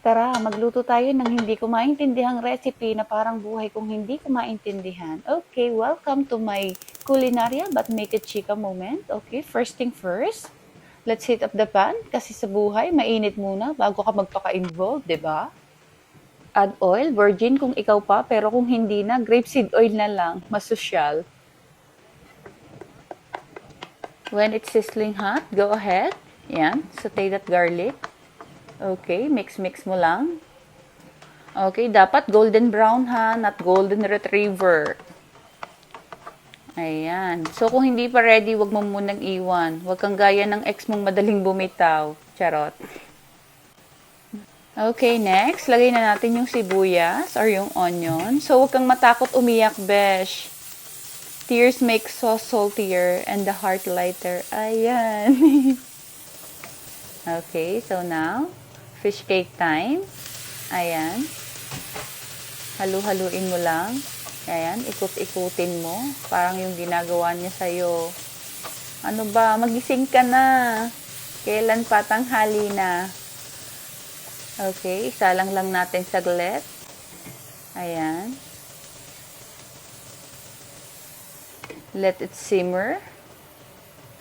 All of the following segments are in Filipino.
Tara, magluto tayo ng hindi ko maintindihang recipe na parang buhay kong hindi ko maintindihan. Okay, welcome to my culinarya but make it chika moment. Okay, first thing first, let's heat up the pan kasi sa buhay, mainit muna bago ka magpaka-involve, di ba? Add oil, virgin kung ikaw pa, pero kung hindi na, grapeseed oil na lang, mas sosyal. When it's sizzling hot, go ahead. Yan, saute that garlic. Okay, mix mo lang. Okay, dapat golden brown ha, not golden retriever. Ayan. So, kung hindi pa ready, wag mo munang iwan. Wag kang gaya ng ex mong madaling bumitaw. Charot. Okay, next, lagay na natin yung sibuyas or yung onion. So, wag kang matakot umiyak, besh. Tears make sauce saltier and the heart lighter. Ayan. Okay, so now, fish cake time. Ayan. Halu-haluin mo lang. Ayan, ikot-ikutin mo. Parang yung ginagawa niya sa'yo. Ano ba, magising ka na. Kailan pa tanghali na? Okay, isalang lang natin saglit. Ayan. Let it simmer.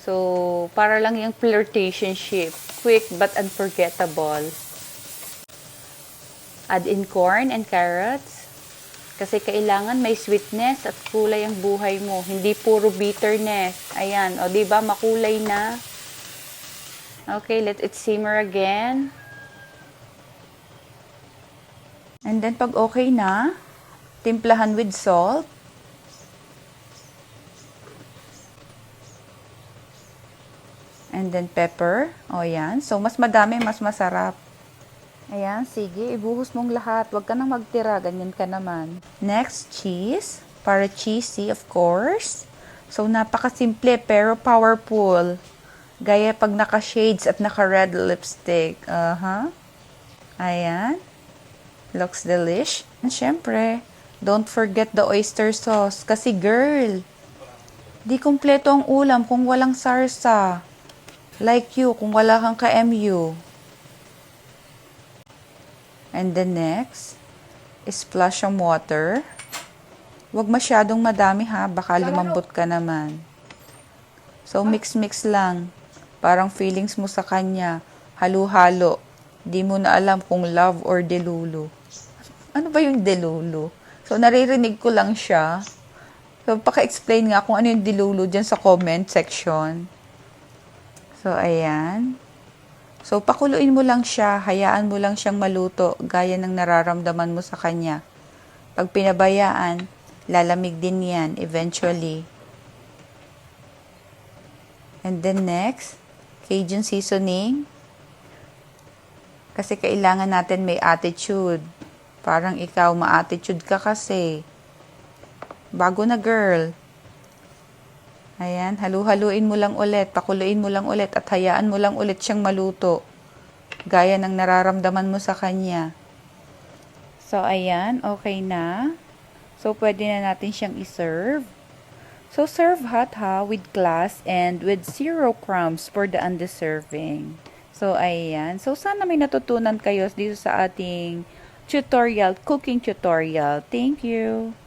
So, para lang yung flirtationship. Quick but unforgettable. Add in corn and carrots. Kasi kailangan may sweetness at kulay ang buhay mo. Hindi puro bitterness. Ayan. O, diba? Makulay na. Okay, let it simmer again. And then, pag okay na, timplahan with salt. And then, pepper. O, yan. So, mas madami, mas masarap. Ayan, sige, ibuhos mong lahat. Huwag ka nang magtira, ganyan ka naman. Next, cheese. Para cheesy, of course. So, napakasimple pero powerful. Gaya pag naka-shades at naka-red lipstick. Ayan. Looks delish. And syempre, don't forget the oyster sauce. Kasi girl, di kumpleto ang ulam kung walang sarsa. Like you, kung wala kang ka-MU. And then next, splash some water. Huwag masyadong madami ha, baka lumambot ka naman. So mix-mix lang. Parang feelings mo sa kanya. Halo-halo. Di mo na alam kung love or delulu. Ano ba yung delulu? So naririnig ko lang siya. So paka-explain nga kung ano yung delulu dyan sa comment section. So ayan. So, pakuluin mo lang siya, hayaan mo lang siyang maluto, gaya ng nararamdaman mo sa kanya. Pag pinabayaan, lalamig din yan eventually. And then next, Cajun seasoning. Kasi kailangan natin may attitude. Parang ikaw, ma-attitude ka kasi. Bago na girl. Ayan, halu-haluin mo lang ulit, pakuluin mo lang ulit at hayaan mo lang ulit siyang maluto. Gaya ng nararamdaman mo sa kanya. So, ayan, okay na. So, pwede na natin siyang iserve. So, serve hot ha, with class and with zero crumbs for the undeserving. So, ayan. So, sana may natutunan kayo dito sa ating tutorial, cooking tutorial. Thank you!